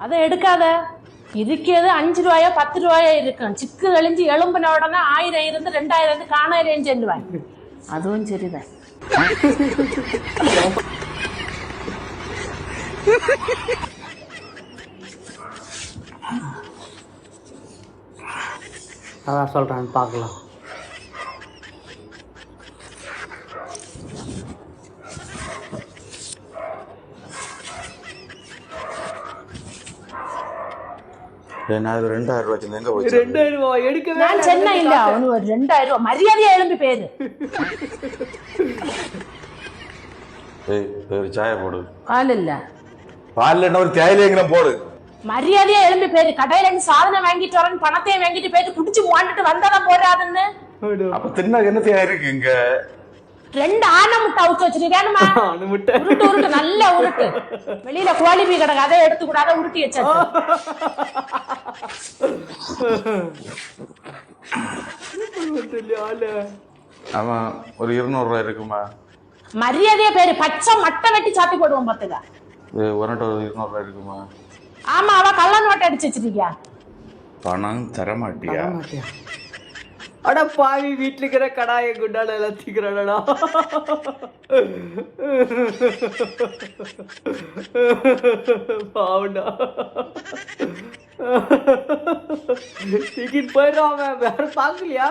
அதை எடுக்காத. இருக்கிறது 5 ரூபாயோ 10 ரூபாயோ இருக்கும். சிக்கு கழிஞ்சு எலும்புன உடனே 1000 இருந்து 2000 இருந்து 1000 சொல்லுவேன். அதுவும் சரிதான். அதான் சொல்றேன், பார்க்கலாம். நான் 2000 ரூபாய் எங்க போய் 2000 ரூபாய் எடுக்கவே நான் சென்னை இல்ல, அவனு ஒரு 2000 ரூபாய் மரியாதையா எழும்பி பேரு. ஒரு சாய போடு. பால் இல்ல, பால் என்ன ஒரு தேயிலைங்கிற போடு. மரியாதையா எழும்பி பேரு. கடையில இருந்து சாதனை வாங்கிட்டு வரேன், பணத்தையும் வாங்கிட்டு போயிட்டு குடிச்சு வாண்டுட்டு வந்தாதான் போறாதுன்னு. அப்ப தின்னா என்ன தேவை இருக்கு இங்க? 2 ஆனை முட்டை அவுச்சு வச்சிருக்கேனுமா. உருட்டு உருட்டு நல்ல உருட்டு. வெளியில குவாலிபி கிடக்கு, அதை எடுத்து கூட அதை உருட்டி வச்சாச்சு. அவன் ஒரு 200 ரூபாய் இருக்குமா? மரியாதையா பேரு. பச்சை மட்டை வெட்டி சாத்தி போடுவோம் பாத்துக்க. உனட்டு ஒரு 200 ரூபாய் இருக்குமா? ஆமா, அவ கள்ள நோட்டை அடிச்சு வச்சிருக்கியா? பணம் தர மாட்டியா? அட பாவி, வீட்டுல இருக்கிற கடாயை குண்டால எல்லாம் தீக்கிறாடா. பாவண்டா, தீக்கிட்டு போயிடும். அவன் வேற பாக்கலையா?